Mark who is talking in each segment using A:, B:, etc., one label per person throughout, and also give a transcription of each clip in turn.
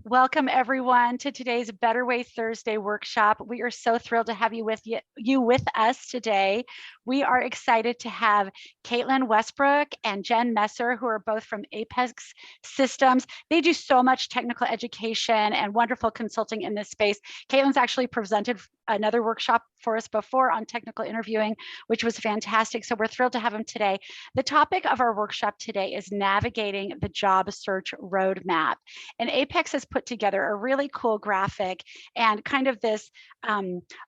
A: Welcome everyone to today's Better Way Thursday workshop. We are so thrilled to have you with us today. We are excited to have Kaitlin Westbrook and Jen Messer, who are both from Apex Systems. They do so much technical education and wonderful consulting in this space. Caitlin's actually presented another workshop for us before on technical interviewing, which was fantastic. So we're thrilled to have them today. The topic of our workshop today is navigating the job search roadmap. And Apex has put together a really cool graphic and kind of this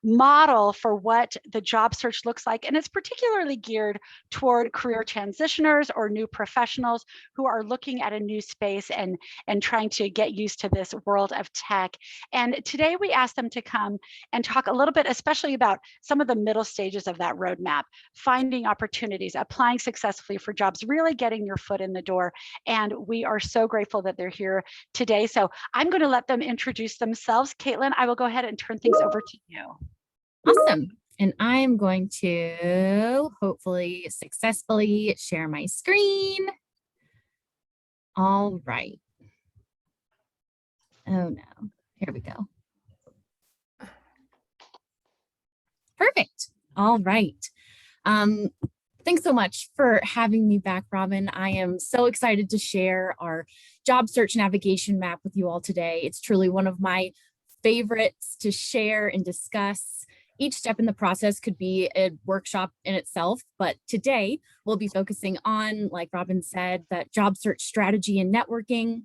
A: model for what the job search looks like. And it's particularly geared toward career transitioners or new professionals who are looking at a new space and trying to get used to this world of tech. And today we asked them to come and talk a little bit, especially about some of the middle stages of that roadmap, finding opportunities, applying successfully for jobs, really getting your foot in the door. And we are so grateful that they're here today. So I'm going to let them introduce themselves. Kaitlin, I will go ahead and turn things over to you.
B: Awesome. And I'm going to hopefully successfully share my screen. All right. Oh no, here we go. Perfect. All right. Thanks so much for having me back, Robin. I am so excited to share our job search navigation map with you all today. It's truly one of my favorites to share and discuss. Each step in the process could be a workshop in itself, but today we'll be focusing on, like Robin said, that job search strategy and networking,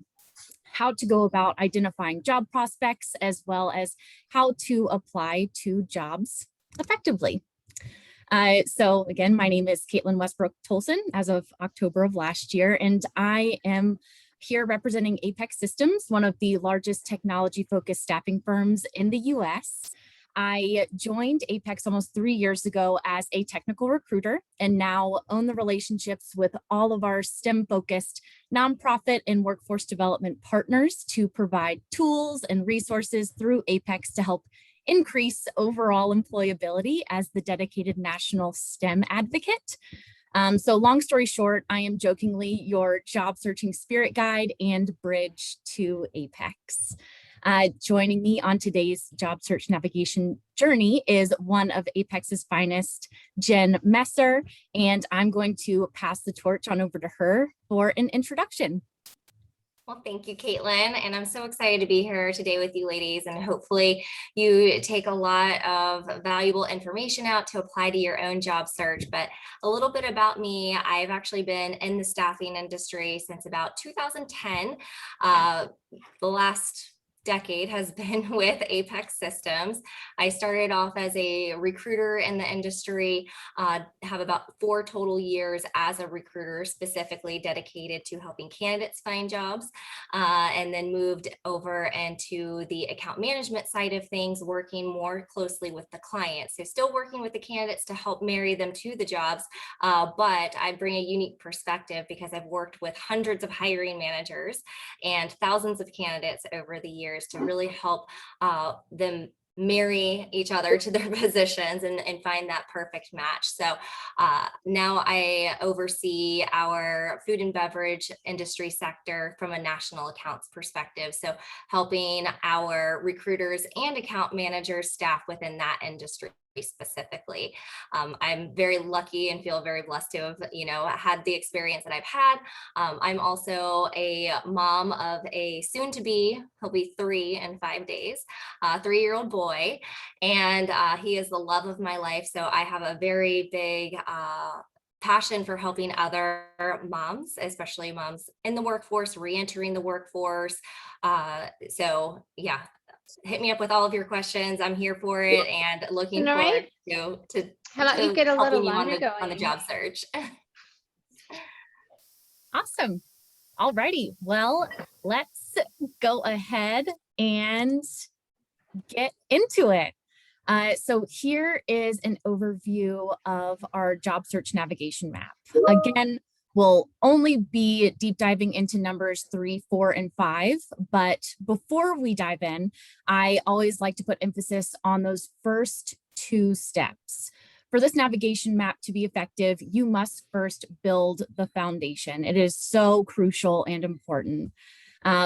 B: how to go about identifying job prospects, as well as how to apply to jobs effectively. So again, my name is Kaitlin Westbrook Tolson as of October of last year, and I am here representing Apex Systems, one of the largest technology-focused staffing firms in the US. I joined Apex almost 3 years ago as a technical recruiter and now own the relationships with all of our STEM-focused nonprofit and workforce development partners to provide tools and resources through Apex to help increase overall employability as the dedicated national STEM advocate. So long story short, I am jokingly your job searching spirit guide and bridge to Apex. Joining me on today's job search navigation journey is one of Apex's finest, Jen Messer, and I'm going to pass the torch on over to her for an introduction.
C: Well, thank you, Kaitlin, and I'm so excited to be here today with you ladies, and hopefully you take a lot of valuable information out to apply to your own job search. But a little bit about me, I've actually been in the staffing industry since about 2010. The last decade has been with Apex Systems. I started off as a recruiter in the industry, have about 4 total years as a recruiter specifically dedicated to helping candidates find jobs, and then moved over into the account management side of things, working more closely with the clients. So still working with the candidates to help marry them to the jobs, but I bring a unique perspective because I've worked with hundreds of hiring managers and thousands of candidates over the years to really help them marry each other to their positions and find that perfect match. So now I oversee our food and beverage industry sector from a national accounts perspective. So helping our recruiters and account managers staff within that industry specifically. I'm very lucky and feel very blessed to have, had the experience that I've had. I'm also a mom of a soon-to-be, he'll be 3 in 5 days, 3-year-old boy, and he is the love of my life. So I have a very big passion for helping other moms, especially moms in the workforce, re-entering the workforce. So yeah, hit me up with all of your questions. I'm here for it and looking forward to
D: how about you get a little longer going
C: on the job search.
B: Awesome. All righty. Well, let's go ahead and get into it. So here is an overview of our job search navigation map. Again, we'll only be deep diving into numbers 3, 4, and 5. But before we dive in, I always like to put emphasis on those first 2 steps. For this navigation map to be effective, you must first build the foundation. It is so crucial and important.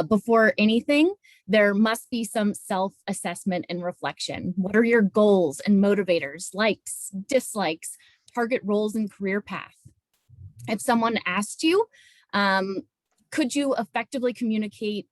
B: Before anything, there must be some self-assessment and reflection. What are your goals and motivators, likes, dislikes, target roles and career path? If someone asked you, could you effectively communicate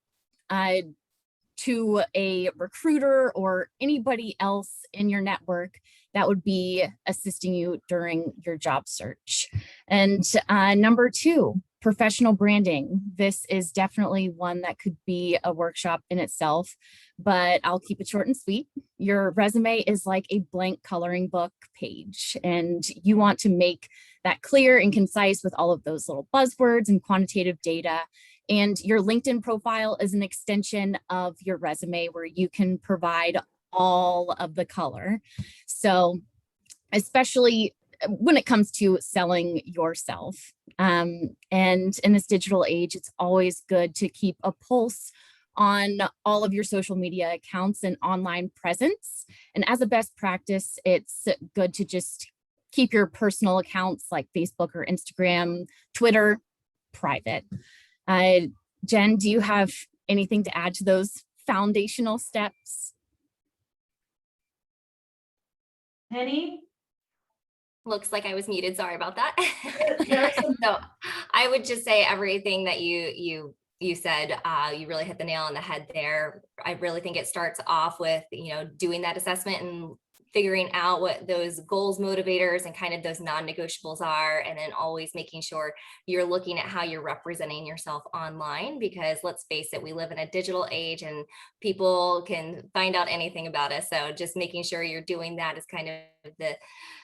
B: to a recruiter or anybody else in your network that would be assisting you during your job search? And number 2, professional branding. This is definitely one that could be a workshop in itself, but I'll keep it short and sweet. Your resume is like a blank coloring book page, and you want to make that clear and concise with all of those little buzzwords and quantitative data. And your LinkedIn profile is an extension of your resume where you can provide all of the color. So especially when it comes to selling yourself. And in this digital age, it's always good to keep a pulse on all of your social media accounts and online presence. And as a best practice, it's good to just keep your personal accounts like Facebook or Instagram, Twitter, private. Jen, do you have anything to add to those foundational steps?
E: Penny?
C: Looks like I was muted. Sorry about that. So I would just say everything that you said, you really hit the nail on the head there. I really think it starts off with, doing that assessment and figuring out what those goals, motivators, and kind of those non-negotiables are, and then always making sure you're looking at how you're representing yourself online, because let's face it, we live in a digital age and people can find out anything about us. So just making sure you're doing that is kind of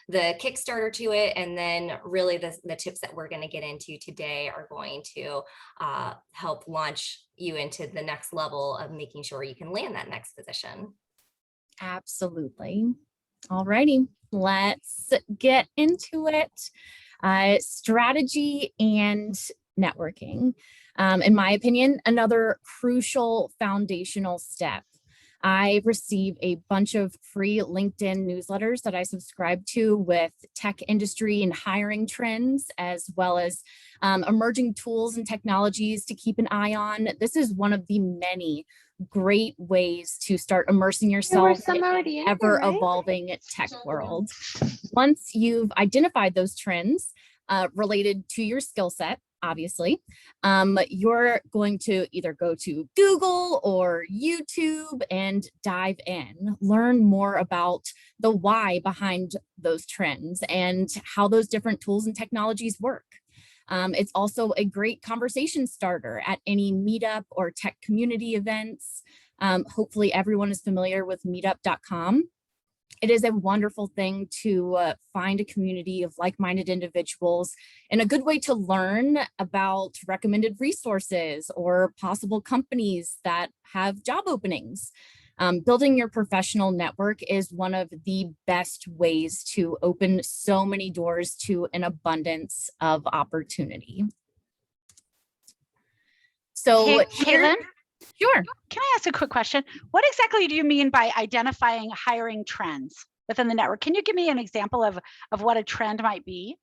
C: the Kickstarter to it. And then really the tips that we're going to get into today are going to help launch you into the next level of making sure you can land that next position.
B: Absolutely. All righty, let's get into it. Strategy and networking. In my opinion, another crucial foundational step. I receive a bunch of free LinkedIn newsletters that I subscribe to with tech industry and hiring trends, as well as emerging tools and technologies to keep an eye on. This is one of the many great ways to start immersing yourself in the ever-evolving tech world. Once you've identified those trends related to your skill set, obviously, you're going to either go to Google or YouTube and dive in, learn more about the why behind those trends and how those different tools and technologies work. It's also a great conversation starter at any meetup or tech community events. Hopefully everyone is familiar with meetup.com. It is a wonderful thing to find a community of like-minded individuals and a good way to learn about recommended resources or possible companies that have job openings. Building your professional network is one of the best ways to open so many doors to an abundance of opportunity. So,
A: Kaitlin?
B: Sure.
A: Can I ask a quick question? What exactly do you mean by identifying hiring trends within the network? Can you give me an example of what a trend might be?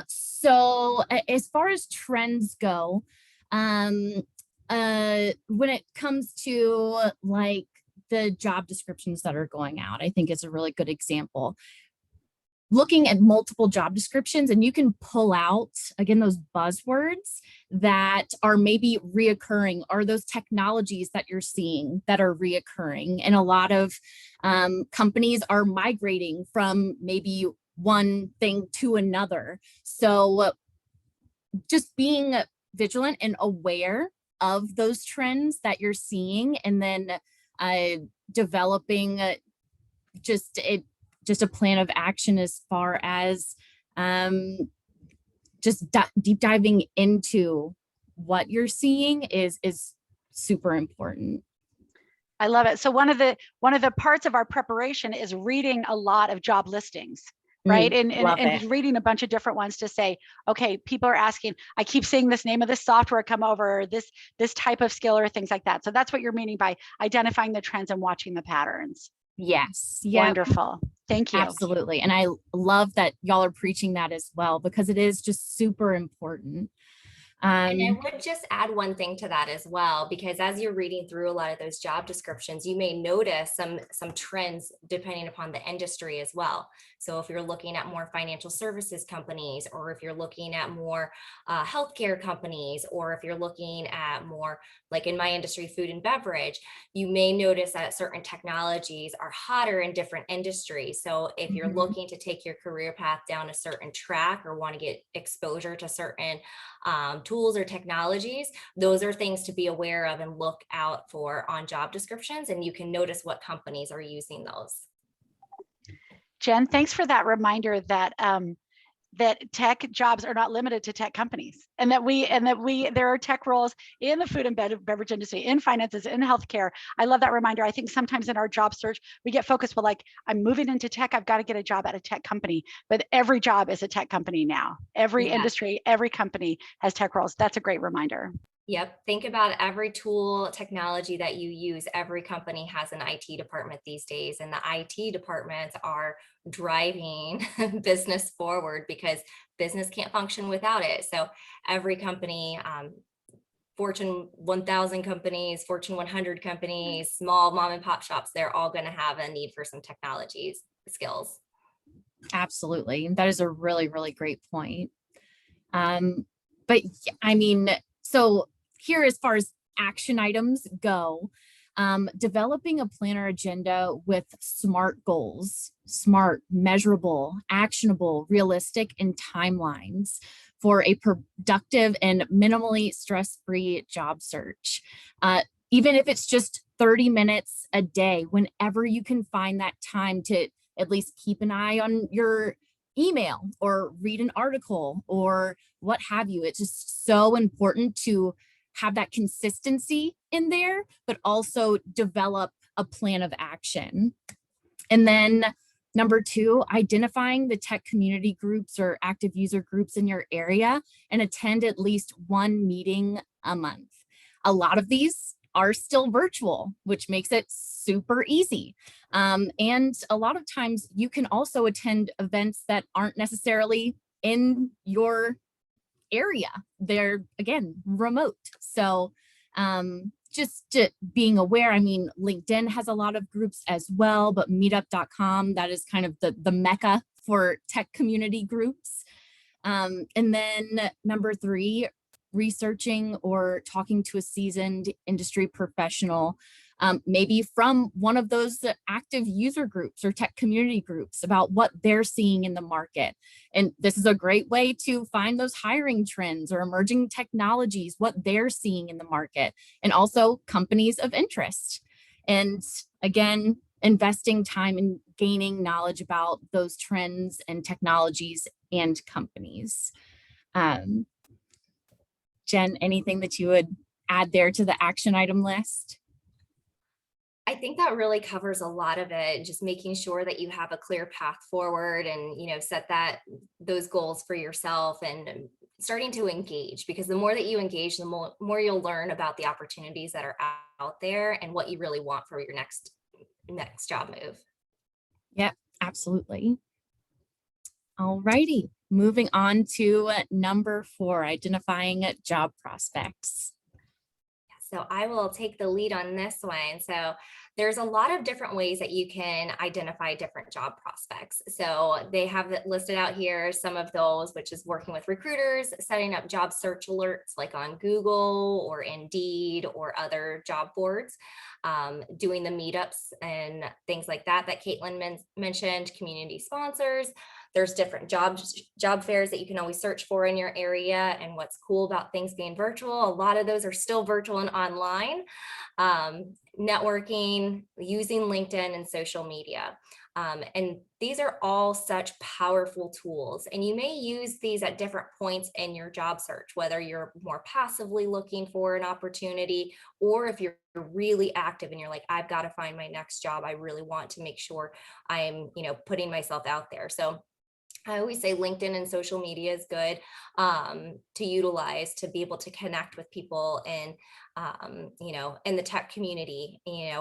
B: So as far as trends go, when it comes to like the job descriptions that are going out, I think is a really good example. Looking at multiple job descriptions, and you can pull out, again, those buzzwords that are maybe reoccurring, or those technologies that you're seeing that are reoccurring. And a lot of companies are migrating from maybe one thing to another. So just being vigilant and aware of those trends that you're seeing, and then developing just a plan of action as far as just deep diving into what you're seeing is super important.
A: I love it. So one of the parts of our preparation is reading a lot of job listings, right? And reading a bunch of different ones to say, okay, people are asking, I keep seeing this name of this software come over, or this type of skill or things like that. So that's what you're meaning by identifying the trends and watching the patterns.
B: Yes.
A: Yeah. Wonderful. Thank you.
B: Absolutely. And I love that y'all are preaching that as well, because it is just super important.
C: And I
B: Um,
C: would just add one thing to that as well, because as you're reading through a lot of those job descriptions, you may notice some trends depending upon the industry as well. So if you're looking at more financial services companies, or if you're looking at more healthcare companies, or if you're looking at more, like in my industry, food and beverage, you may notice that certain technologies are hotter in different industries. So if you're
B: mhm.
C: looking to take your career path down a certain track, or want to get exposure to certain tools or technologies, those are things to be aware of and look out for on job descriptions, and you can notice what companies are using those.
A: Jen, thanks for that reminder that that tech jobs are not limited to tech companies, and that there are tech roles in the food and beverage industry, in finances, in healthcare. I love that reminder. I think sometimes in our job search, we get focused, well, like, I'm moving into tech, I've got to get a job at a tech company, but every job is a tech company now. Every
C: Yes.
A: industry, every company has tech roles. That's a great reminder.
C: Yep. Think about every tool, technology that you use. Every company has an IT department these days, and the IT departments are driving business forward, because business can't function without it. So every company, Fortune 1000 companies, Fortune 100 companies, small mom and pop shops, they're all going to have a need for some technologies skills.
B: Absolutely. That is a really, really great point. But I mean, so here, as far as action items go, developing a planner agenda with SMART goals, SMART, measurable, actionable, realistic, and timelines for a productive and minimally stress-free job search. Even if it's just 30 minutes a day, whenever you can find that time to at least keep an eye on your email or read an article or what have you. It's just so important to have that consistency in there, but also develop a plan of action. And then number 2, identifying the tech community groups or active user groups in your area and attend at least one meeting a month. A lot of these are still virtual, which makes it super easy. And a lot of times you can also attend events that aren't necessarily in your area. They're, again, remote. So just being aware, I mean, LinkedIn has a lot of groups as well, but meetup.com, that is kind of the mecca for tech community groups. And then number 3, researching or talking to a seasoned industry professional, maybe from one of those active user groups or tech community groups, about what they're seeing in the market. And this is a great way to find those hiring trends or emerging technologies, what they're seeing in the market, and also companies of interest. And again, investing time in gaining knowledge about those trends and technologies and companies. Jen, anything that you would add there to the action item list?
C: I think that really covers a lot of it, just making sure that you have a clear path forward, and, set those goals for yourself, and starting to engage, because the more that you engage, the more you'll learn about the opportunities that are out there and what you really want for your next job move.
B: Yep, absolutely. All righty, moving on to number 4, identifying job prospects.
C: So I will take the lead on this one. So there's a lot of different ways that you can identify different job prospects. So they have it listed out here, some of those, which is working with recruiters, setting up job search alerts like on Google or Indeed or other job boards, doing the meetups and things like that Kaitlin mentioned, community sponsors. There's different job fairs that you can always search for in your area. And what's cool about things being virtual, a lot of those are still virtual and online. Networking, using LinkedIn and social media. And these are all such powerful tools. And you may use these at different points in your job search, whether you're more passively looking for an opportunity, or if you're really active and you're like, I've got to find my next job. I really want to make sure I'm, putting myself out there. So I always say LinkedIn and social media is good to utilize to be able to connect with people and, in the tech community,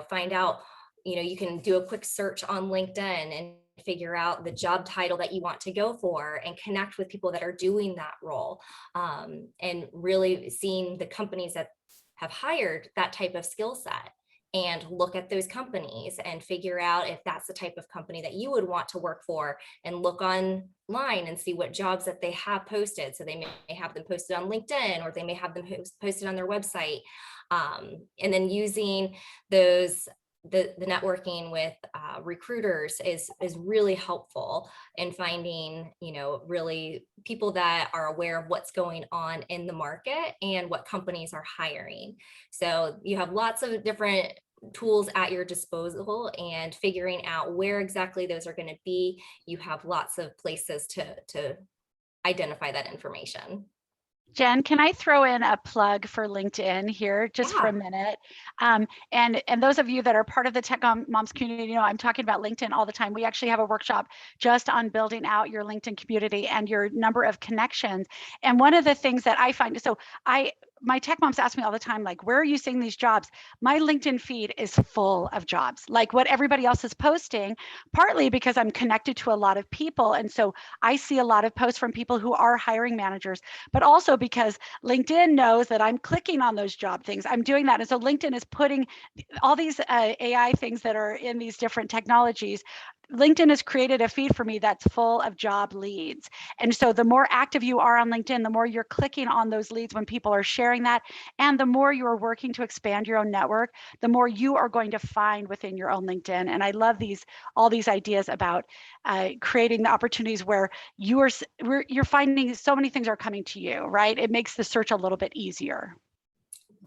C: find out, you can do a quick search on LinkedIn and figure out the job title that you want to go for and connect with people that are doing that role, and really seeing the companies that have hired that type of skill set, and look at those companies and figure out if that's the type of company that you would want to work for, and look online and see what jobs that they have posted. So they may have them posted on LinkedIn, or they may have them posted on their website. And then using those, the networking with recruiters is really helpful in finding, really people that are aware of what's going on in the market and what companies are hiring. So you have lots of different tools at your disposal, and figuring out where exactly those are going to be. You have lots of places to identify that information.
A: Jen, can I throw in a plug for LinkedIn here just for a minute? And those of you that are part of the Tech Moms community, I'm talking about LinkedIn all the time. We actually have a workshop just on building out your LinkedIn community and your number of connections. And one of the things that I find, my tech moms ask me all the time, like, where are you seeing these jobs? My LinkedIn feed is full of jobs, like what everybody else is posting, partly because I'm connected to a lot of people. And so I see a lot of posts from people who are hiring managers, but also because LinkedIn knows that I'm clicking on those job things. I'm doing that. And so LinkedIn is putting all these AI things that are in these different technologies. LinkedIn has created a feed for me that's full of job leads. And so the more active you are on LinkedIn, the more you're clicking on those leads when people are sharing that. And the more you are working to expand your own network, the more you are going to find within your own LinkedIn. And I love all these ideas about creating the opportunities where you're finding so many things are coming to you, right? It makes the search a little bit easier.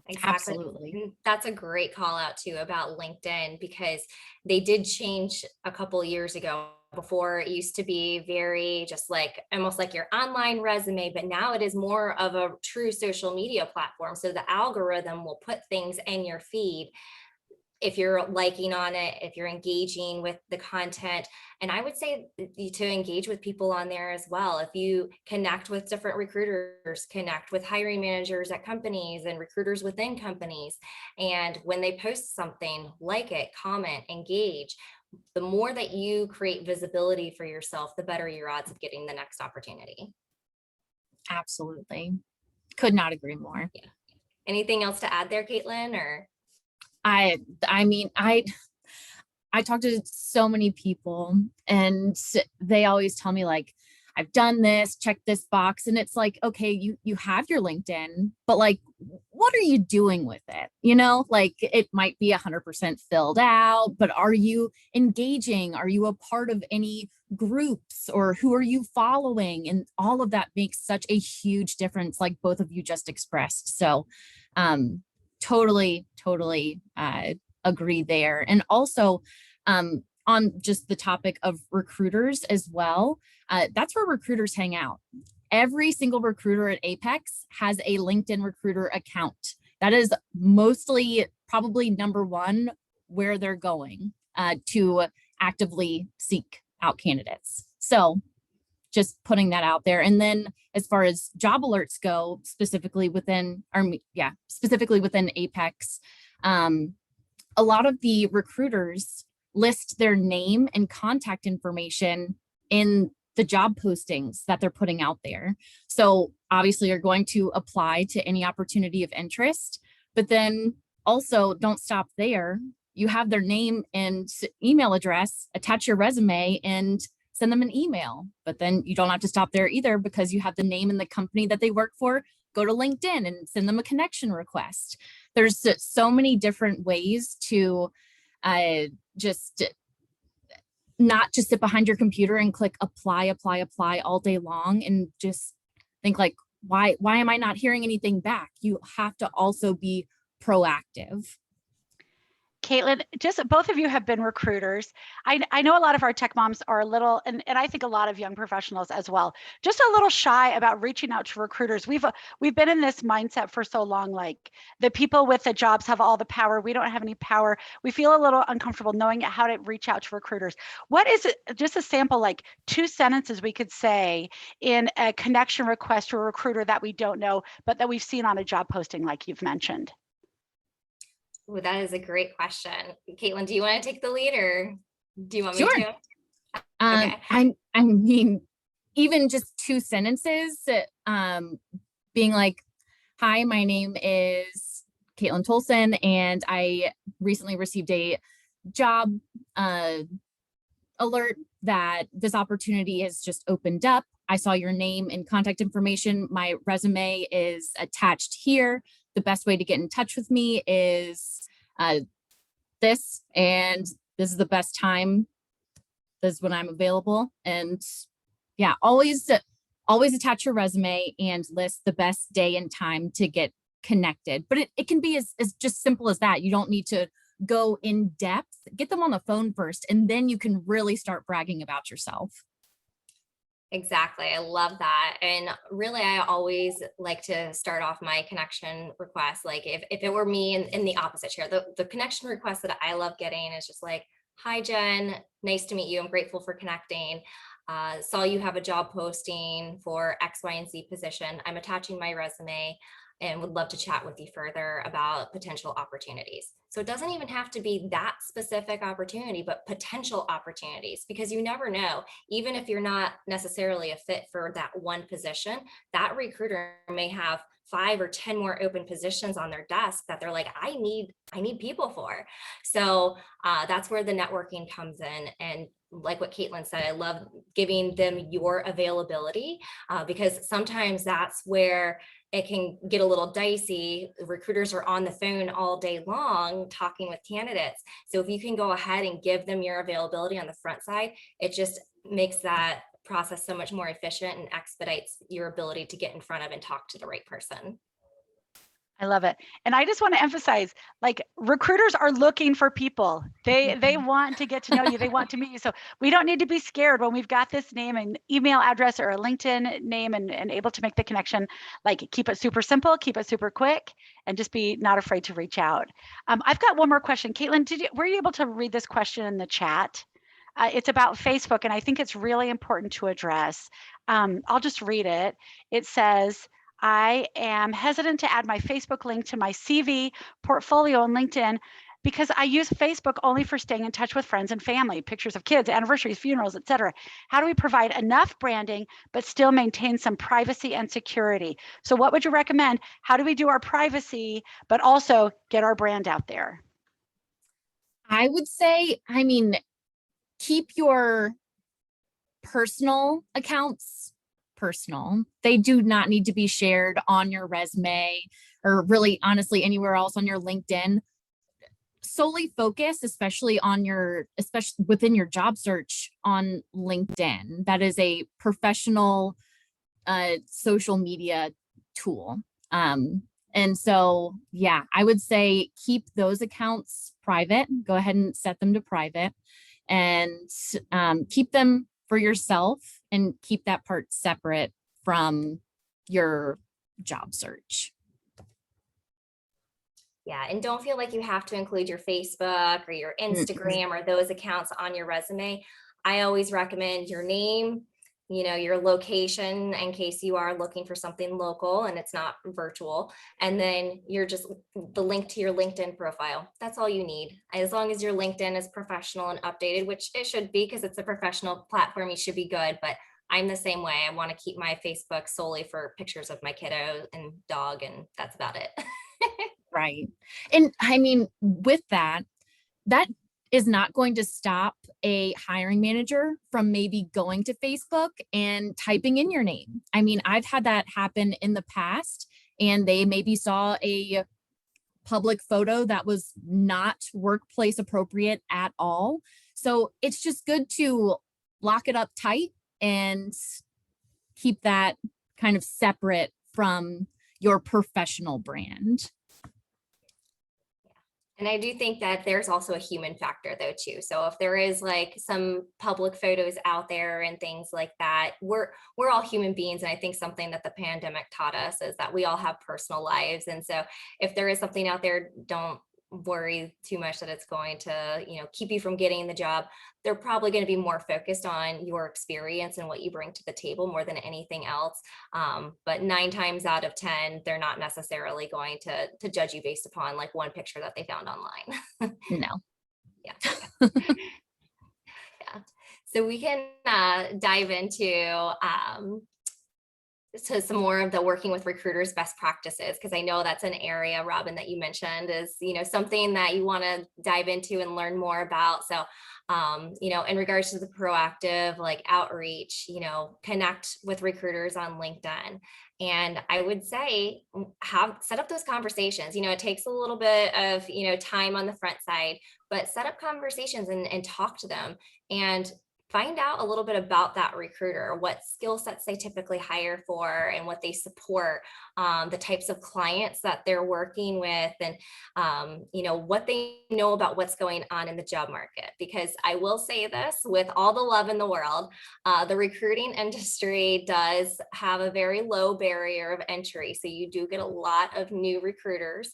C: Exactly.
B: Absolutely.
C: That's a great call out too about LinkedIn, because they did change a couple of years ago. Before, it used to be very just like almost like your online resume, but now it is more of a true social media platform. So the algorithm will put things in your feed if you're liking on it, if you're engaging with the content. And I would say to engage with people on there as well. If you connect with different recruiters, connect with hiring managers at companies and recruiters within companies. And when they post something, like it, comment, engage. The more that you create visibility for yourself, the better your odds of getting the next opportunity.
B: Absolutely. Could not agree more.
C: Yeah. Anything else to add there, Kaitlin, or?
B: I mean, I talk to so many people, and they always tell me, like, I've done this, check this box. And it's like, okay, you have your LinkedIn, but like, what are you doing with it? Like, it might be 100% filled out, but are you engaging? Are you a part of any groups, or who are you following? And all of that makes such a huge difference, like both of you just expressed. So, totally agree there. And also, on just the topic of recruiters as well, that's where recruiters hang out. Every single recruiter at Apex has a LinkedIn recruiter account. That is mostly probably number one where they're going to actively seek out candidates. So just putting that out there. And then as far as job alerts go, specifically within Apex, a lot of the recruiters list their name and contact information in the job postings that they're putting out there. So obviously you're going to apply to any opportunity of interest, but then also don't stop there. You have their name and email address, attach your resume and send them an email. But then you don't have to stop there either, because you have the name and the company that they work for. Go to LinkedIn and send them a connection request. There's so many different ways to just not just sit behind your computer and click apply all day long and just think like, why am I not hearing anything back? You have to also be proactive.
A: Kaitlin, just both of you have been recruiters. I know a lot of our tech moms are a little, and I think a lot of young professionals as well, just a little shy about reaching out to recruiters. We've been in this mindset for so long, like the people with the jobs have all the power. We don't have any power. We feel a little uncomfortable knowing how to reach out to recruiters. What is it, just a sample, like 2 sentences we could say in a connection request to a recruiter that we don't know, but that we've seen on a job posting like you've mentioned?
C: Well, that is a great question. Kaitlin, do you want to take the lead, or do you want me
B: Sure.
C: to? Okay.
B: I mean, even just 2 sentences, being like, hi, my name is Kaitlin Tolson, and I recently received a job alert that this opportunity has just opened up. I saw your name and contact information. My resume is attached here. The best way to get in touch with me is this, and this is the best time. This is when I'm available. And yeah, always attach your resume and list the best day and time to get connected. But it can be as just simple as that. You don't need to go in depth. Get them on the phone first, and then you can really start bragging about yourself.
C: Exactly. I love that. And really, I always like to start off my connection request. Like if it were me in the opposite chair, the connection request that I love getting is just like, hi, Jen, nice to meet you. I'm grateful for connecting. Saw you have a job posting for X, Y, and Z position. I'm attaching my resume and would love to chat with you further about potential opportunities. So it doesn't even have to be that specific opportunity, but potential opportunities, because you never know. Even if you're not necessarily a fit for that one position, that recruiter may have 5 or 10 more open positions on their desk that they're like, I need people for. So that's where the networking comes in. And like what Kaitlin said, I love giving them your availability because sometimes that's where it can get a little dicey. Recruiters are on the phone all day long talking with candidates. So if you can go ahead and give them your availability on the front side, it just makes that process so much more efficient and expedites your ability to get in front of and talk to the right person.
A: I love it. And I just want to emphasize, like, recruiters are looking for people. They want to get to know you. They want to meet you. So we don't need to be scared when we've got this name and email address or a LinkedIn name and able to make the connection. Like, keep it super simple, keep it super quick, and just be not afraid to reach out. I've got one more question. Kaitlin, were you able to read this question in the chat? It's about Facebook, and I think it's really important to address. I'll just read it. It says, I am hesitant to add my Facebook link to my CV, portfolio, and LinkedIn because I use Facebook only for staying in touch with friends and family, pictures of kids, anniversaries, funerals, etc. How do we provide enough branding but still maintain some privacy and security? So what would you recommend? How do we do our privacy but also get our brand out there?
B: I would say, I mean, keep your personal accounts personal. They do not need to be shared on your resume or really honestly anywhere else on your LinkedIn. Solely focus, especially within your job search on LinkedIn. That is a professional social media tool. And so, yeah, I would say keep those accounts private. Go ahead and set them to private and keep them for yourself and keep that part separate from your job search.
C: Yeah, and don't feel like you have to include your Facebook or your Instagram or those accounts on your resume. I always recommend your name, your location in case you are looking for something local and it's not virtual. And then you're just the link to your LinkedIn profile. That's all you need. As long as your LinkedIn is professional and updated, which it should be because it's a professional platform, you should be good. But I'm the same way. I want to keep my Facebook solely for pictures of my kiddo and dog, and that's about it.
B: Right. And I mean, with that is not going to stop a hiring manager from maybe going to Facebook and typing in your name. I mean, I've had that happen in the past, and they maybe saw a public photo that was not workplace appropriate at all. So it's just good to lock it up tight and keep that kind of separate from your professional brand.
C: And I do think that there's also a human factor though too. So if there is like some public photos out there and things like that, we're all human beings. And I think something that the pandemic taught us is that we all have personal lives. And so if there is something out there, don't worry too much that it's going to, keep you from getting the job. They're probably going to be more focused on your experience and what you bring to the table more than anything else. But 9 times out of 10, they're not necessarily going to judge you based upon like one picture that they found online.
B: No.
C: Yeah. Yeah. So we can dive into some more of the working with recruiters best practices, because I know that's an area, Robin, that you mentioned is, something that you want to dive into and learn more about. So, in regards to the proactive like outreach, connect with recruiters on LinkedIn. And I would say set up those conversations. It takes a little bit of, time on the front side, but set up conversations and talk to them and find out a little bit about that recruiter, what skill sets they typically hire for and what they support, the types of clients that they're working with, and what they know about what's going on in the job market. Because I will say this, with all the love in the world, the recruiting industry does have a very low barrier of entry. So you do get a lot of new recruiters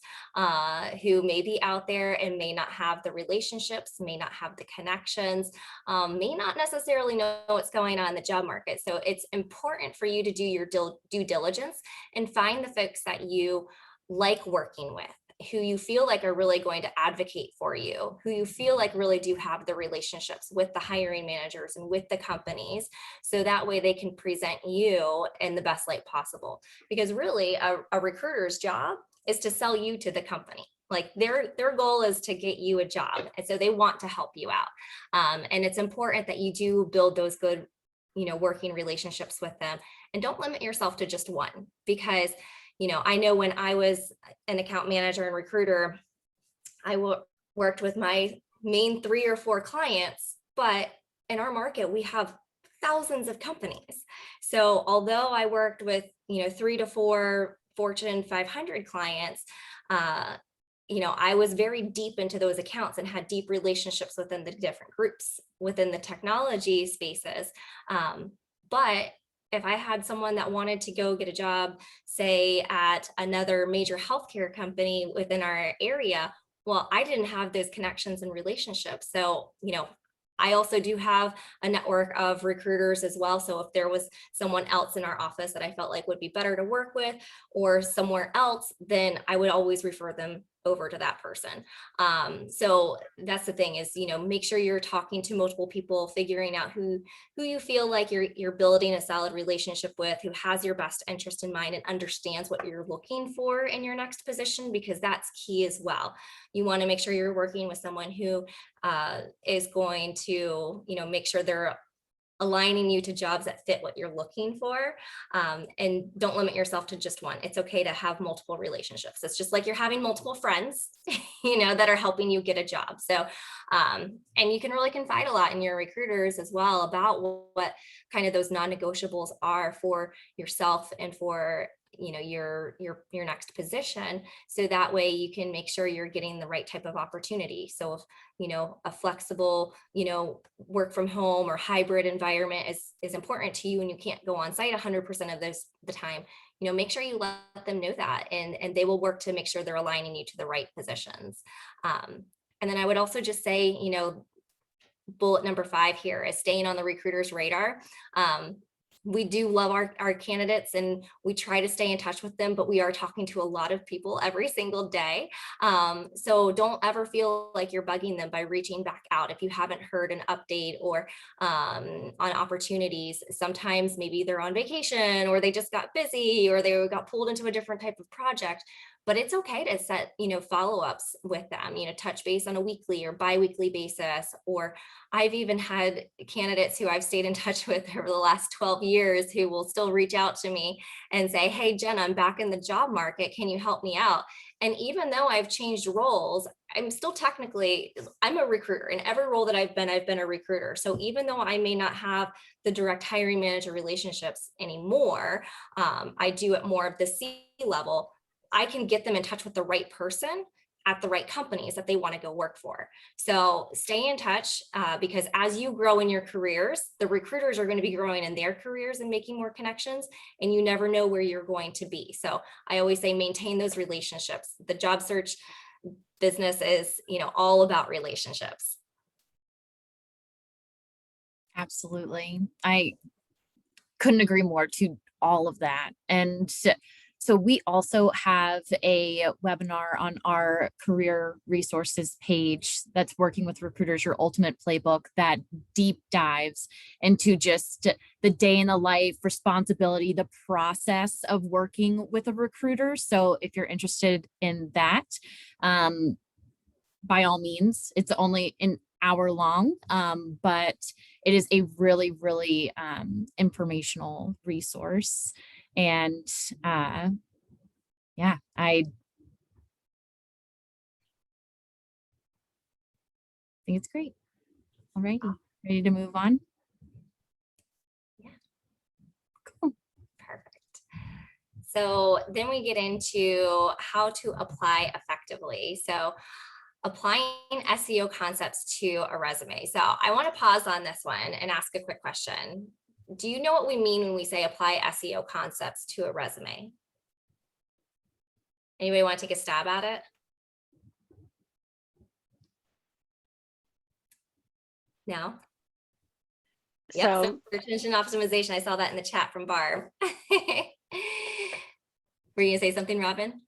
C: who may be out there and may not have the relationships, may not have the connections, may not necessarily know what's going on in the job market. So it's important for you to do your due diligence and find the folks that you like working with, who you feel like are really going to advocate for you, who you feel like really do have the relationships with the hiring managers and with the companies. So that way they can present you in the best light possible. Because really a recruiter's job is to sell you to the company. Like their goal is to get you a job. And so they want to help you out. And it's important that you do build those good, working relationships with them, and don't limit yourself to just one. Because, I know when I was an account manager and recruiter, I worked with my main 3 or 4 clients, but in our market, we have thousands of companies. So although I worked with, 3 to 4 Fortune 500 clients, I was very deep into those accounts and had deep relationships within the different groups within the technology spaces. But if I had someone that wanted to go get a job, say at another major healthcare company within our area, well, I didn't have those connections and relationships. So, I also do have a network of recruiters as well. So if there was someone else in our office that I felt like would be better to work with or somewhere else, then I would always refer them over to that person. So that's the thing is, make sure you're talking to multiple people, figuring out who you feel like you're building a solid relationship with, who has your best interest in mind and understands what you're looking for in your next position, because that's key as well. You want to make sure you're working with someone who is going to, make sure they're aligning you to jobs that fit what you're looking for, and don't limit yourself to just one. It's okay to have multiple relationships. It's just like you're having multiple friends, that are helping you get a job. So, and you can really confide a lot in your recruiters as well about what kind of those non-negotiables are for yourself and for your next position, so that way you can make sure you're getting the right type of opportunity. So if a flexible work from home or hybrid environment is important to you and you can't go on site 100% of the time, make sure you let them know that, and they will work to make sure they're aligning you to the right positions. And then I would also just say, bullet number 5 here is staying on the recruiter's radar. We do love our candidates and we try to stay in touch with them, but we are talking to a lot of people every single day. So don't ever feel like you're bugging them by reaching back out if you haven't heard an update or on opportunities. Sometimes maybe they're on vacation or they just got busy or they got pulled into a different type of project. But it's okay to set, follow-ups with them, touch base on a weekly or bi-weekly basis. Or I've even had candidates who I've stayed in touch with over the last 12 years who will still reach out to me and say, hey, Jen, I'm back in the job market. Can you help me out? And even though I've changed roles, I'm still I'm a recruiter. In every role that I've been a recruiter. So even though I may not have the direct hiring manager relationships anymore, I do it more of the C-level. I can get them in touch with the right person at the right companies that they want to go work for. So stay in touch because as you grow in your careers, the recruiters are going to be growing in their careers and making more connections, and you never know where you're going to be. So I always say maintain those relationships. The job search business is, all about relationships.
B: Absolutely. I couldn't agree more to all of that. And So we also have a webinar on our career resources page that's working with recruiters, your ultimate playbook, that deep dives into just the day in the life, responsibility, the process of working with a recruiter. So if you're interested in that, by all means, it's only an hour long, but it is a really, really informational resource. And yeah, I think it's great. All righty, ready to move on?
C: Yeah.
B: Cool.
C: Perfect. So then we get into how to apply effectively. So applying SEO concepts to a resume. So I want to pause on this one and ask a quick question. Do you know what we mean when we say apply SEO concepts to a resume? Anybody want to take a stab at it? No? Yep,
A: So
C: search engine optimization. I saw that in the chat from Barb. Were you gonna say something, Robin?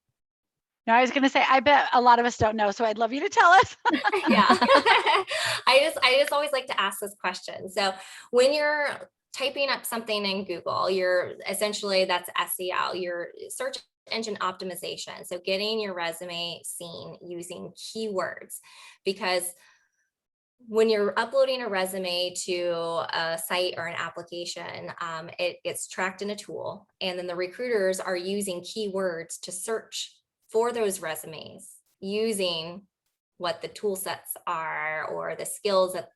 A: no, I was going to say, I bet a lot of us don't know, so I'd love you to tell us.
C: Yeah. I just always like to ask this question. So when you're typing up something in Google, you're essentially, that's SEO, your search engine optimization. So getting your resume seen using keywords, because when you're uploading a resume to a site or an application, it's tracked in a tool, and then the recruiters are using keywords to search for those resumes using what the tool sets are or the skills that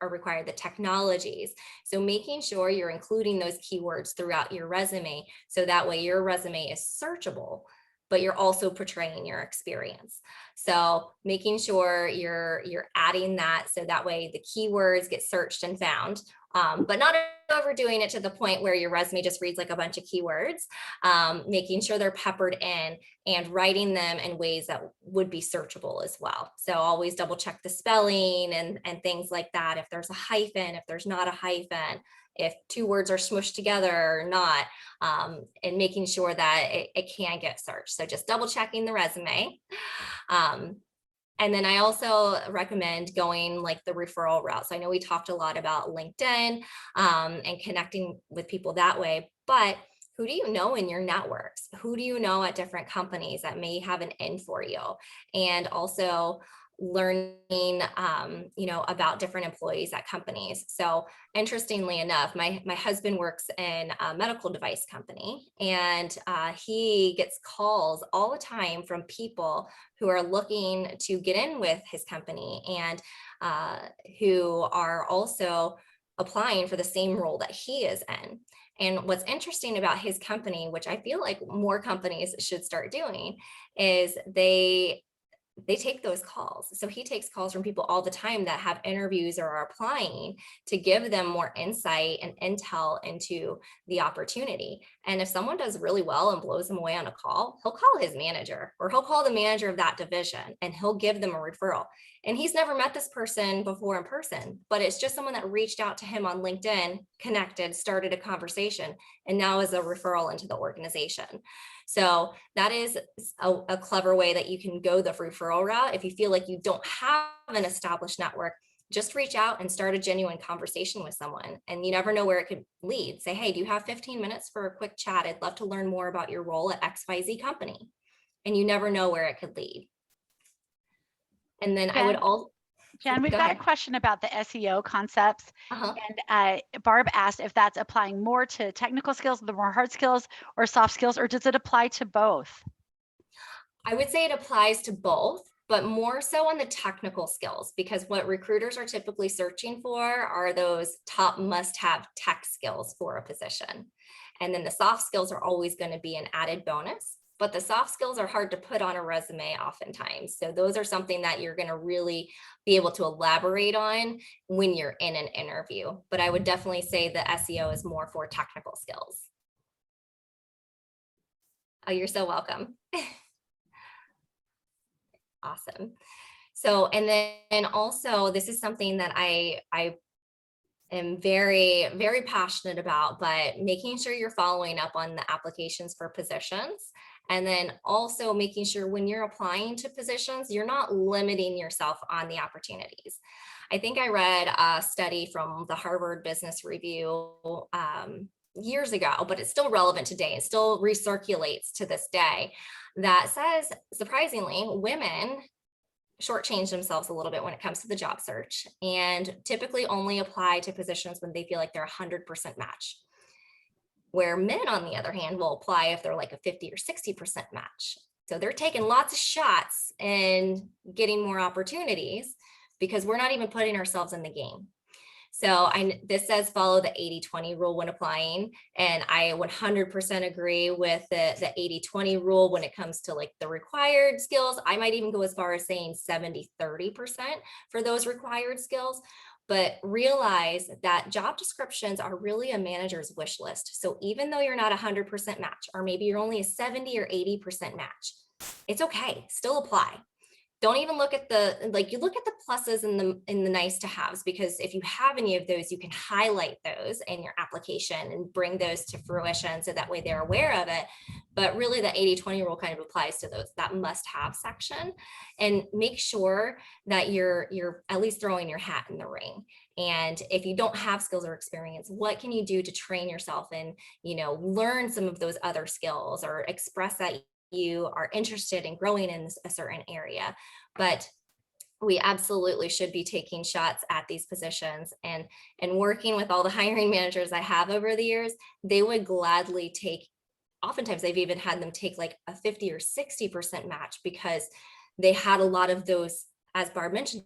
C: are required, the technologies. So making sure you're including those keywords throughout your resume, so that way your resume is searchable, but you're also portraying your experience. So making sure you're adding that, so that way the keywords get searched and found, but not overdoing it to the point where your resume just reads like a bunch of keywords, making sure they're peppered in and writing them in ways that would be searchable as well. So always double check the spelling and things like that. If there's a hyphen, if there's not a hyphen, if two words are smushed together or not, and making sure that it can get searched. So just double checking the resume. And then I also recommend going like the referral route. So I know we talked a lot about LinkedIn and connecting with people that way, but who do you know in your networks? Who do you know at different companies that may have an in for you? And also learning, about different employees at companies. So interestingly enough, my husband works in a medical device company, and he gets calls all the time from people who are looking to get in with his company and who are also applying for the same role that he is in. And what's interesting about his company, which I feel like more companies should start doing, is they take those calls. So he takes calls from people all the time that have interviews or are applying, to give them more insight and intel into the opportunity. And if someone does really well and blows him away on a call, he'll call his manager, or he'll call the manager of that division, and he'll give them a referral. And he's never met this person before in person, but it's just someone that reached out to him on LinkedIn, connected, started a conversation, and now is a referral into the organization. So that is a clever way that you can go the referral route. If you feel like you don't have an established network, just reach out and start a genuine conversation with someone, and you never know where it could lead. Say, hey, do you have 15 minutes for a quick chat? I'd love to learn more about your role at XYZ company. And you never know where it could lead. And then I would also,
A: Jen, we've got a question about the SEO concepts. And Barb asked if that's applying more to technical skills, the more hard skills, or soft skills, or does it apply to both?
C: I would say it applies to both, but more so on the technical skills, because what recruiters are typically searching for are those top must-have tech skills for a position. And then the soft skills are always going to be an added bonus. But the soft skills are hard to put on a resume oftentimes. So those are something that you're going to really be able to elaborate on when you're in an interview. But I would definitely say the SEO is more for technical skills. Oh, you're so welcome. Awesome. So, and then also, this is something that I am very, very passionate about, but making sure you're following up on the applications for positions. And then also making sure when you're applying to positions, you're not limiting yourself on the opportunities. I think I read a study from the Harvard Business Review years ago, but it's still relevant today. It still recirculates to this day that says, surprisingly, women shortchange themselves a little bit when it comes to the job search and typically only apply to positions when they feel like they're 100% match. Where men, on the other hand, will apply if they're like a 50 or 60% match. So they're taking lots of shots and getting more opportunities because we're not even putting ourselves in the game. So this says follow the 80-20 rule when applying. And I 100% agree with the 80-20 rule when it comes to like the required skills. I might even go as far as saying 70-30% for those required skills. But realize that job descriptions are really a manager's wish list. So even though you're not 100% match, or maybe you're only a 70 or 80% match, it's okay, still apply. Don't even look at you look at the pluses and the nice to haves, because if you have any of those, you can highlight those in your application and bring those to fruition. So that way they're aware of it. But really the 80-20 rule kind of applies to those, that must have section, and make sure that you're at least throwing your hat in the ring. And if you don't have skills or experience, what can you do to train yourself and, learn some of those other skills or express that you are interested in growing in a certain area. But we absolutely should be taking shots at these positions, and working with all the hiring managers I have over the years, they would gladly take, oftentimes they've even had them take like a 50 or 60% match because they had a lot of those, as Barb mentioned,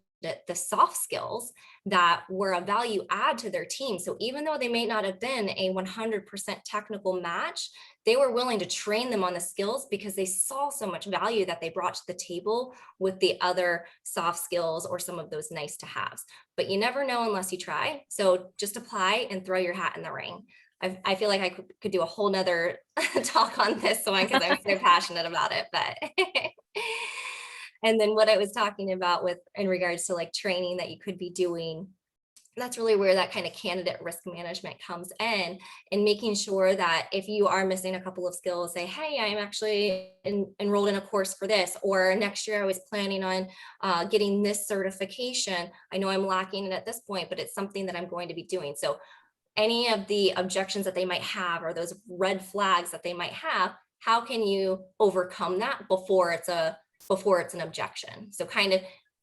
C: the soft skills that were a value add to their team. So even though they may not have been a 100% technical match, they were willing to train them on the skills because they saw so much value that they brought to the table with the other soft skills or some of those nice to haves. But you never know unless you try. So just apply and throw your hat in the ring. I feel like I could do a whole nother talk on this one because I'm so passionate about it, but and then what I was talking about in regards to like training that you could be doing, that's really where that kind of candidate risk management comes in, and making sure that if you are missing a couple of skills, say, hey, I'm actually enrolled in a course for this, or next year I was planning on getting this certification. I know I'm lacking it at this point, but it's something that I'm going to be doing. So any of the objections that they might have, or those red flags that they might have, how can you overcome that before it's an objection? So kind of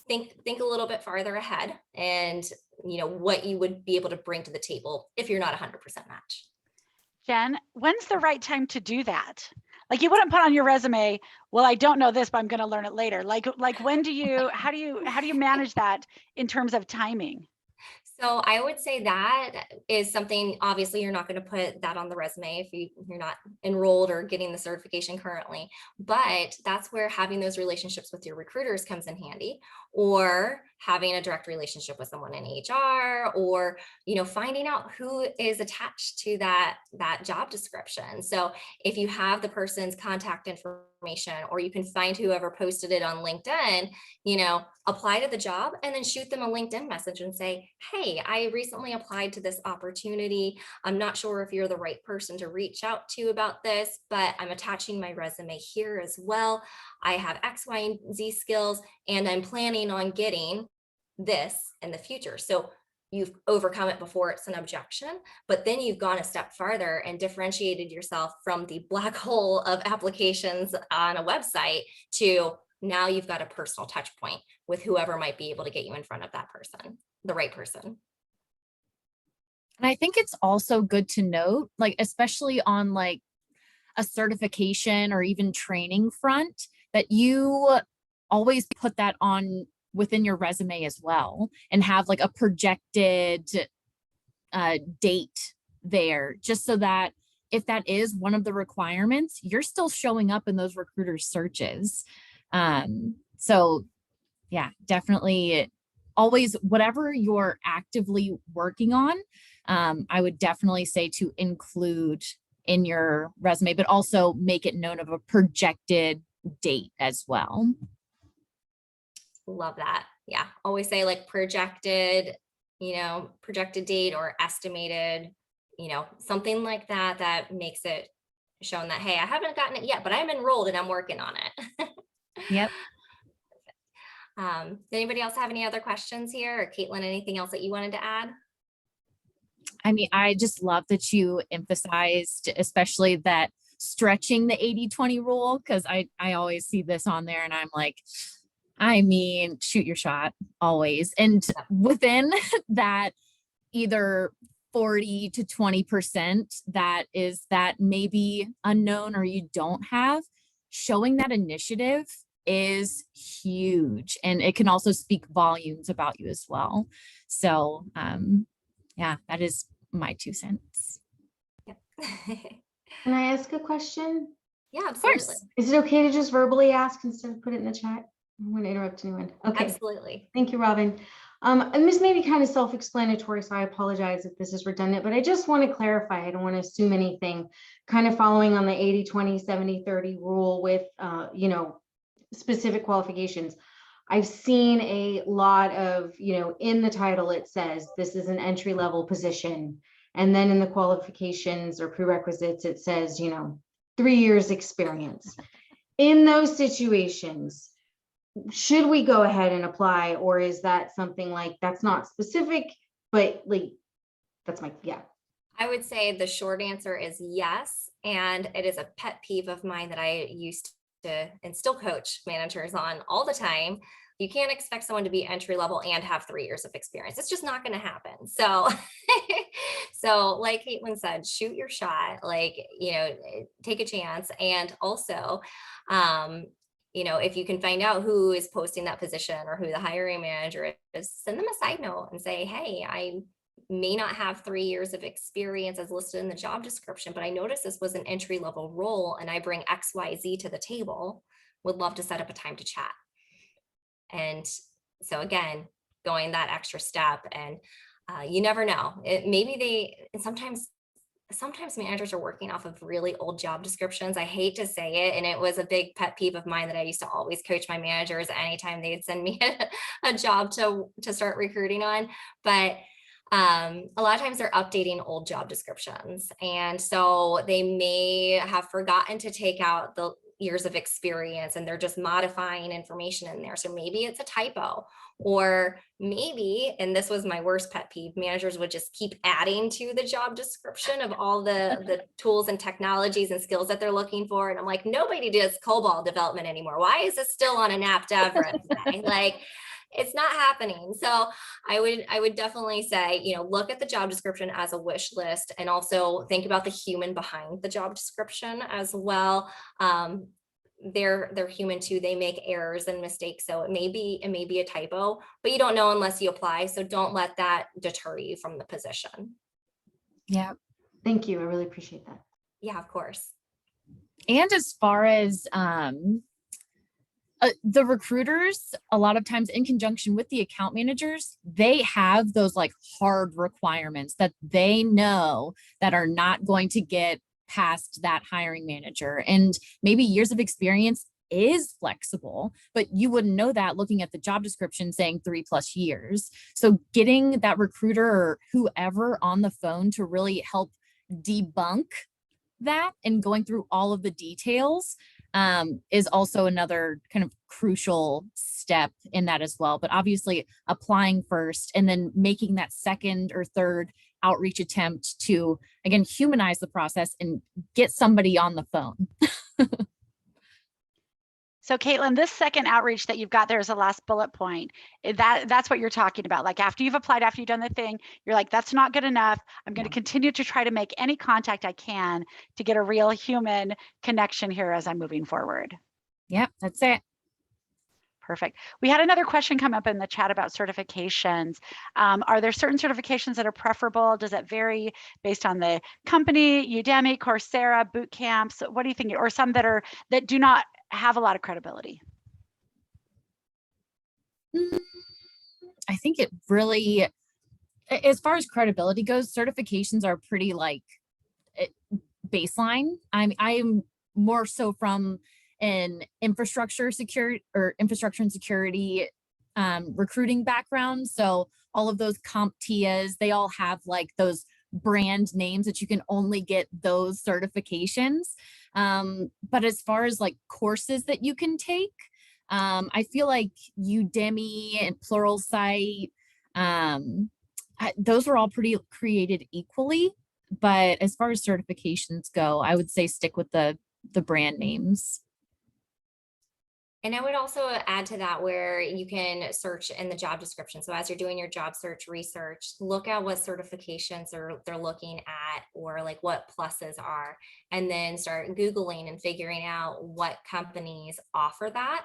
C: think a little bit farther ahead, and what you would be able to bring to the table if you're not 100% match.
A: Jen, when's the right time to do that? Like, you wouldn't put on your resume, well, I don't know this, but I'm going to learn it later. Like when do you, how do you manage that in terms of timing?
C: So I would say that is something, obviously you're not going to put that on the resume if you're not enrolled or getting the certification currently, but that's where having those relationships with your recruiters comes in handy, or having a direct relationship with someone in HR, or, finding out who is attached to that job description. So if you have the person's contact information, or you can find whoever posted it on LinkedIn, apply to the job and then shoot them a LinkedIn message and say, hey, I recently applied to this opportunity. I'm not sure if you're the right person to reach out to about this, but I'm attaching my resume here as well. I have X, Y, and Z skills, and I'm planning on getting this in the future. So you've overcome it before it's an objection, but then you've gone a step farther and differentiated yourself from the black hole of applications on a website to now you've got a personal touch point with whoever might be able to get you in front of that person, the right person.
B: And I think it's also good to note, like, especially on like a certification or even training front, that you always put that on within your resume as well, and have like a projected date there, just so that if that is one of the requirements, you're still showing up in those recruiters' searches. So yeah, definitely always, whatever you're actively working on, I would definitely say to include in your resume, but also make it known of a projected date as well.
C: Love that. Yeah. Always say like projected projected date or estimated, something like that, that makes it shown that, hey, I haven't gotten it yet, but I'm enrolled and I'm working on it.
B: Yep.
C: Does anybody else have any other questions here? Or Kaitlin, anything else that you wanted to add?
B: I mean, I just love that you emphasized, especially that stretching the 80-20 rule, because I always see this on there and I'm like, I mean, shoot your shot always. And within that, either 40 to 20% that is that maybe unknown or you don't have, showing that initiative is huge. And it can also speak volumes about you as well. So yeah, that is my 2 cents.
C: Yep.
D: Can I ask a question?
C: Yeah,
B: Of course.
C: absolutely.
D: Is it okay to just verbally ask instead of put it in the chat? I don't want to interrupt anyone. Okay.
C: Absolutely.
D: Thank you, Robin. And this may be kind of self-explanatory, so I apologize if this is redundant, but I just want to clarify. I don't want to assume anything, kind of following on the 80-20, 70-30 rule with, specific qualifications. I've seen a lot of, in the title, it says this is an entry-level position. And then in the qualifications or prerequisites, it says, 3 years experience. In those situations, should we go ahead and apply, or is that something like that's not specific, but like that's my, yeah.
C: I would say the short answer is yes. And it is a pet peeve of mine that I used to and still coach managers on all the time. You can't expect someone to be entry level and have 3 years of experience. It's just not going to happen. So, so like Kaitlin said, shoot your shot, take a chance. And also, if you can find out who is posting that position or who the hiring manager is, send them a side note and say, hey, I may not have 3 years of experience as listed in the job description, but I noticed this was an entry level role and I bring XYZ to the table. Would love to set up a time to chat. And so again, going that extra step, and you never know. Sometimes managers are working off of really old job descriptions. I hate to say it. And it was a big pet peeve of mine that I used to always coach my managers anytime they'd send me a job to start recruiting on. But a lot of times they're updating old job descriptions. And so they may have forgotten to take out the years of experience and they're just modifying information in there. So maybe it's a typo, or maybe, and this was my worst pet peeve, managers would just keep adding to the job description of all the tools and technologies and skills that they're looking for. And I'm like, nobody does COBOL development anymore. Why is this still on an app dev resume? Like, it's not happening. So I would definitely say, look at the job description as a wish list, and also think about the human behind the job description as well. They're human too. They make errors and mistakes. So it may be a typo, but you don't know unless you apply. So don't let that deter you from the position.
B: Yeah.
D: Thank you. I really appreciate that.
C: Yeah, of course.
B: And as far as the recruiters, a lot of times in conjunction with the account managers, they have those like hard requirements that they know that are not going to get past that hiring manager. And maybe years of experience is flexible, but you wouldn't know that looking at the job description saying 3+ years. So getting that recruiter or whoever on the phone to really help debunk that and going through all of the details is also another kind of crucial step in that as well. But obviously applying first and then making that second or third outreach attempt to, again, humanize the process and get somebody on the phone.
A: So Kaitlin, this second outreach that you've got there is a last bullet point. That's what you're talking about. Like after you've applied, after you've done the thing, you're like, that's not good enough. I'm going to continue to try to make any contact I can to get a real human connection here as I'm moving forward.
B: Yep, that's it.
A: Perfect. We had another question come up in the chat about certifications. Are there certain certifications that are preferable? Does it vary based on the company, Udemy, Coursera, boot camps? What do you think? Or some that do not have a lot of credibility?
B: I think it really, as far as credibility goes, certifications are pretty like baseline. I'm more so from an infrastructure and security recruiting background. So all of those CompTIAs, they all have like those brand names that you can only get those certifications. But as far as like courses that you can take, I feel like Udemy and Pluralsight, those were all pretty created equally. But as far as certifications go, I would say stick with the brand names.
C: And I would also add to that where you can search in the job description. So as you're doing your job search research, look at what certifications they're looking at, or like what pluses are, and then start Googling and figuring out what companies offer that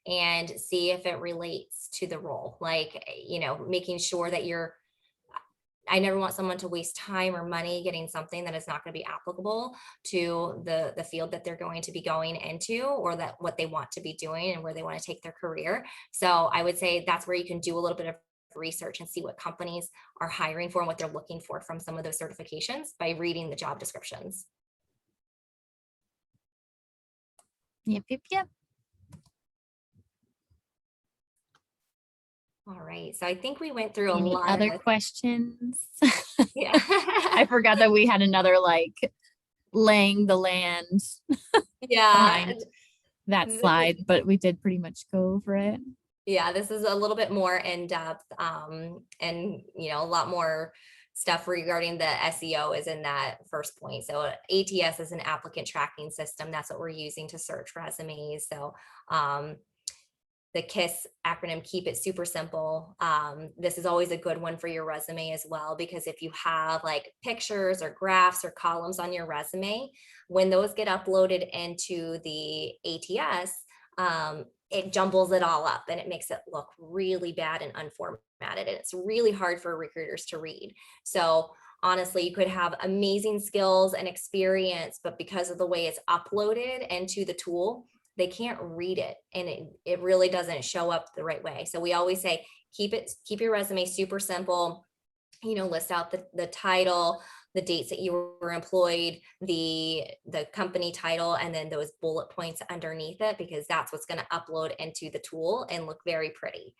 C: and see if it relates to the role. Like, making sure that I never want someone to waste time or money getting something that is not going to be applicable to the field that they're going to be going into, or that what they want to be doing and where they want to take their career. So I would say that's where you can do a little bit of research and see what companies are hiring for and what they're looking for from some of those certifications by reading the job descriptions.
B: Yep.
C: All right, so I think we went through a
B: Any
C: lot
B: other
C: of
B: questions?
C: Yeah.
B: I forgot that we had another like laying the land
C: Yeah.
B: behind that slide, but we did pretty much go over it.
C: Yeah, this is a little bit more in depth, and a lot more stuff regarding the SEO is in that first point. So ATS is an applicant tracking system. That's what we're using to search resumes. So the KISS acronym, keep it super simple. This is always a good one for your resume as well, because if you have like pictures or graphs or columns on your resume, when those get uploaded into the ATS, it jumbles it all up and it makes it look really bad and unformatted. And it's really hard for recruiters to read. So honestly, you could have amazing skills and experience, but because of the way it's uploaded into the tool, they can't read it, and it really doesn't show up the right way. So we always say, keep your resume super simple, list out the title, the dates that you were employed, the company title, and then those bullet points underneath it, because that's what's going to upload into the tool and look very pretty.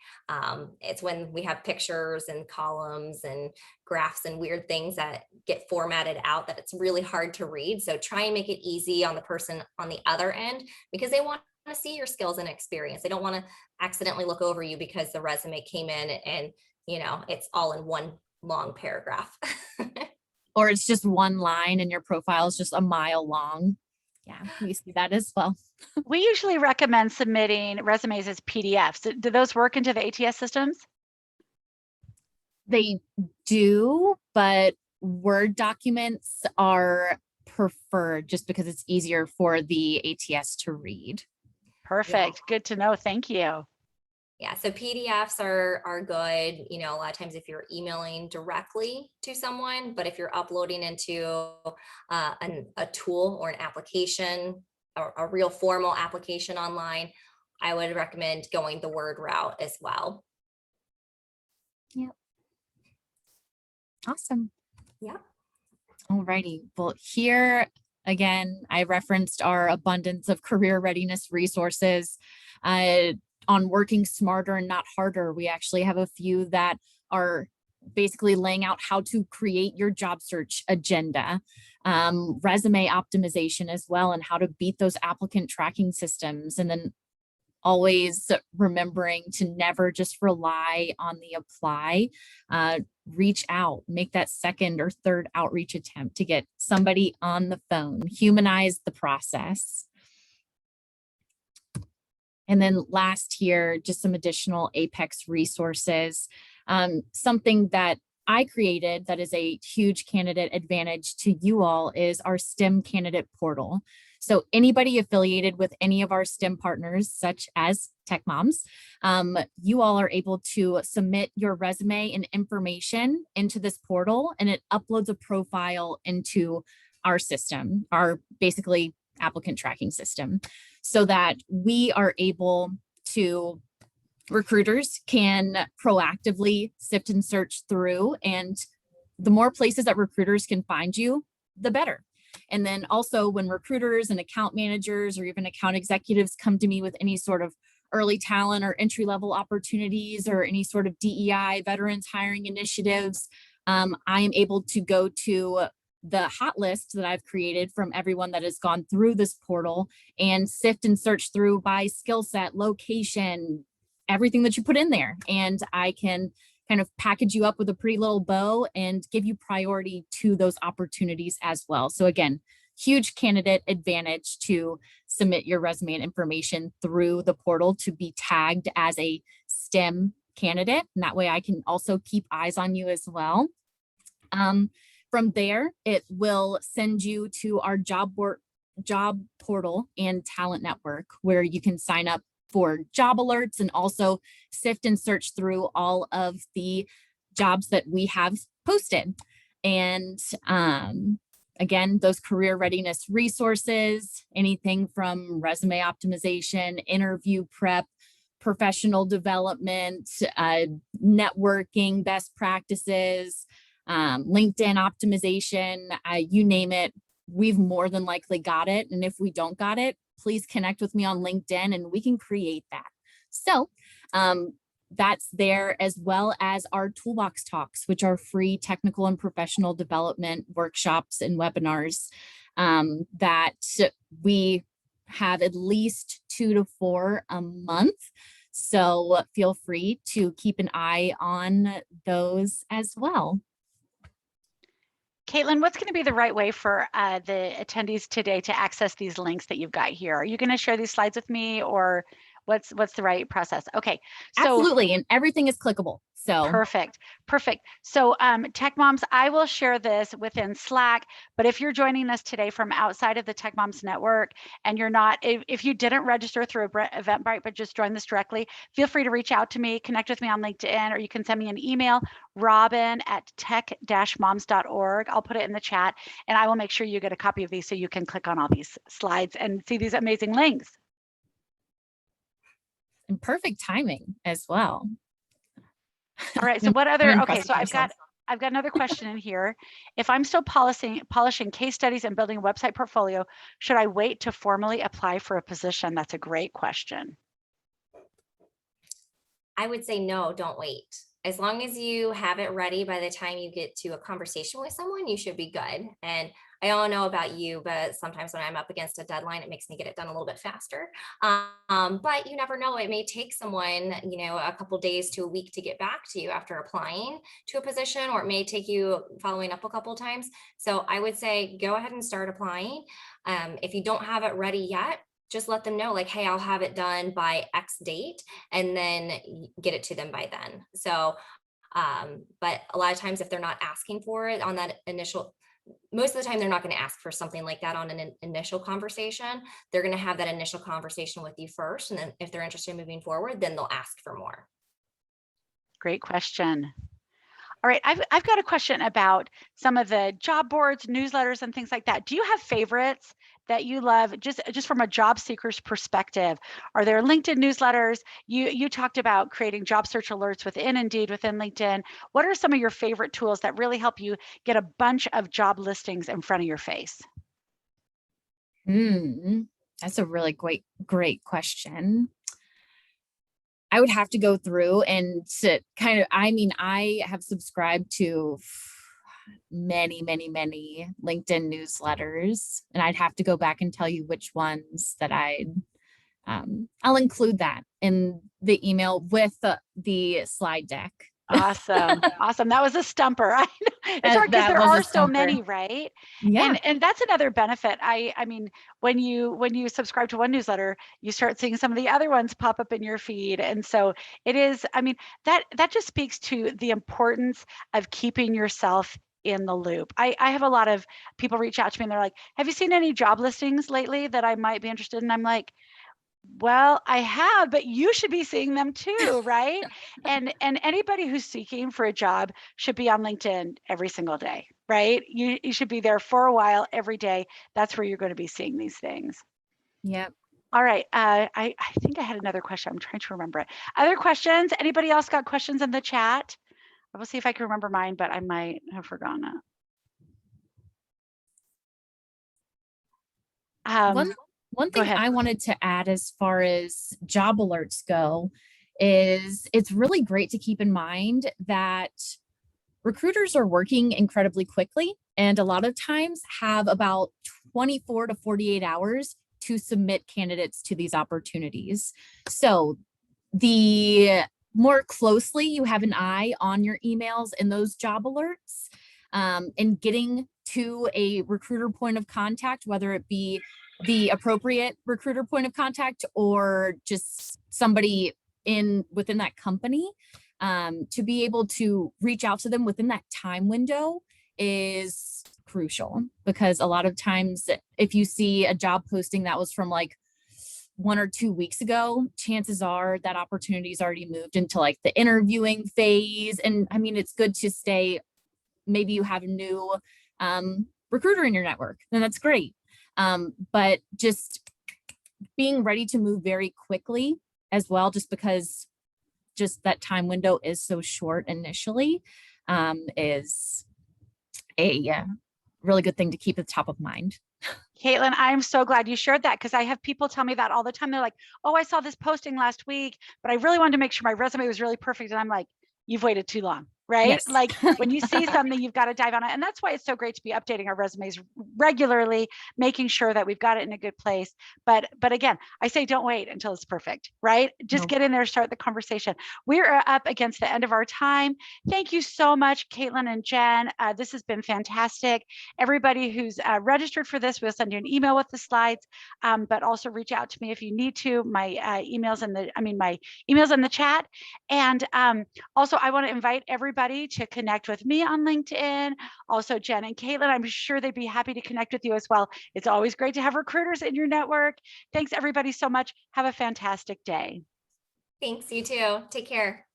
C: It's when we have pictures and columns and graphs and weird things that get formatted out that it's really hard to read. So try and make it easy on the person on the other end, because they want to see your skills and experience. They don't want to accidentally look over you because the resume came in and it's all in one long paragraph.
B: Or it's just one line and your profile is just a mile long. Yeah, we see that as well.
A: We usually recommend submitting resumes as PDFs. Do those work into the ATS systems?
B: They do, but Word documents are preferred just because it's easier for the ATS to read.
A: Perfect. Good to know. Thank you.
C: Yeah, so PDFs are good, a lot of times if you're emailing directly to someone, but if you're uploading into a tool or an application, or a real formal application online, I would recommend going the Word route as well.
B: Yep. Awesome.
C: Yeah.
B: Alrighty. Well, here again, I referenced our abundance of career readiness resources. On working smarter and not harder, we actually have a few that are basically laying out how to create your job search agenda, resume optimization as well, and how to beat those applicant tracking systems. And then always remembering to never just rely on the apply, reach out, make that second or third outreach attempt to get somebody on the phone, humanize the process. And then last here, just some additional Apex resources. Something that I created that is a huge candidate advantage to you all is our STEM candidate portal. So anybody affiliated with any of our STEM partners, such as Tech Moms, you all are able to submit your resume and information into this portal, and it uploads a profile into our system, our basically applicant tracking system, so that we are able to, recruiters can proactively sift and search through, and the more places that recruiters can find you, the better. And then also when recruiters and account managers or even account executives come to me with any sort of early talent or entry level opportunities or any sort of DEI veterans hiring initiatives, I am able to go to the hot list that I've created from everyone that has gone through this portal and sift and search through by skill set, location, everything that you put in there. And I can kind of package you up with a pretty little bow and give you priority to those opportunities as well. So again, huge candidate advantage to submit your resume and information through the portal to be tagged as a STEM candidate. And that way I can also keep eyes on you as well. From there, it will send you to our job portal and talent network, where you can sign up for job alerts and also sift and search through all of the jobs that we have posted. And again, those career readiness resources, anything from resume optimization, interview prep, professional development, networking, best practices, LinkedIn optimization, you name it, we've more than likely got it. And if we don't got it, please connect with me on LinkedIn and we can create that. So that's there, as well as our toolbox talks, which are free technical and professional development workshops and webinars that we have at least 2 to 4 a month. So feel free to keep an eye on those as well.
A: Kaitlin, what's going to be the right way for the attendees today to access these links that you've got here? Are you going to share these slides with me, or what's the right process? Okay, so
B: absolutely, and everything is clickable. So
A: perfect. So Tech Moms, I will share this within Slack, but if you're joining us today from outside of the Tech Moms network and you're not, if you didn't register through Eventbrite, but just join this directly, feel free to reach out to me, connect with me on LinkedIn, or you can send me an email, robin@tech-moms.org. I'll put it in the chat and I will make sure you get a copy of these so you can click on all these slides and see these amazing links.
B: And perfect timing as well.
A: All right, so what other, okay, so I've got another question in here. If I'm still polishing case studies and building a website portfolio, should I wait to formally apply for a position? That's a great question.
C: I would say no, don't wait. As long as you have it ready by the time you get to a conversation with someone, you should be good. And I don't know about you, but sometimes when I'm up against a deadline, it makes me get it done a little bit faster. But you never know, it may take someone, a couple days to a week to get back to you after applying to a position, or it may take you following up a couple of times. So I would say, go ahead and start applying. If you don't have it ready yet, just let them know, like, hey, I'll have it done by X date, and then get it to them by then. So, but a lot of times if they're not asking for it on that initial, most of the time, they're not going to ask for something like that on an initial conversation. They're going to have that initial conversation with you first. And then if they're interested in moving forward, then they'll ask for more.
A: Great question. All right, I've got a question about some of the job boards, newsletters, and things like that. Do you have favorites that you love, just from a job seeker's perspective? Are there LinkedIn newsletters? You talked about creating job search alerts within Indeed, within LinkedIn. What are some of your favorite tools that really help you get a bunch of job listings in front of your face?
B: That's a really great question. I would have to go through and I have subscribed to many LinkedIn newsletters, and I'd have to go back and tell you which ones that I'll include that in the email with the slide deck.
A: Awesome. That was a stumper. It's hard because there are so many, right?
B: Yeah.
A: And that's another benefit. I mean, when you subscribe to one newsletter, you start seeing some of the other ones pop up in your feed. And so it is, I mean, that just speaks to the importance of keeping yourself in the loop. I have a lot of people reach out to me and they're like, have you seen any job listings lately that I might be interested in? I'm like, well, I have, but you should be seeing them too, right? And anybody who's seeking for a job should be on LinkedIn every single day, right? You should be there for a while every day. That's where you're going to be seeing these things.
B: Yep.
A: All right. I think I had another question. I'm trying to remember it. Other questions? Anybody else got questions in the chat? I will see if I can remember mine, but I might have forgotten it.
B: One
A: Go
B: thing
A: ahead.
B: I wanted to add as far as job alerts go is it's really great to keep in mind that recruiters are working incredibly quickly and a lot of times have about 24 to 48 hours to submit candidates to these opportunities. So the more closely you have an eye on your emails and those job alerts, and getting to a recruiter point of contact, whether it be the appropriate recruiter point of contact or just somebody within that company, to be able to reach out to them within that time window is crucial, because a lot of times if you see a job posting that was from like 1 or 2 weeks ago, chances are that opportunity's already moved into like the interviewing phase. And I mean, it's good to stay, maybe you have a new recruiter in your network, then that's great. But just being ready to move very quickly as well, just because just that time window is so short initially, is a really good thing to keep at the top of mind.
A: Kaitlin, I'm so glad you shared that, because I have people tell me that all the time. They're like, oh, I saw this posting last week, but I really wanted to make sure my resume was really perfect. And I'm like, you've waited too long, right?
B: Yes.
A: Like when you see something, you've got to dive on it. And that's why it's so great to be updating our resumes regularly, making sure that we've got it in a good place. But again, I say don't wait until it's perfect, right? Just
B: No.
A: get in there, start the conversation. We're up against the end of our time. Thank you so much, Kaitlin and Jen. This has been fantastic. Everybody who's registered for this, we'll send you an email with the slides, but also reach out to me if you need to. My emails in the chat. And also, I want to invite everybody to connect with me on LinkedIn. Also, Jen and Kaitlin, I'm sure they'd be happy to connect with you as well. It's always great to have recruiters in your network. Thanks, everybody, so much. Have a fantastic day.
C: Thanks, you too. Take care.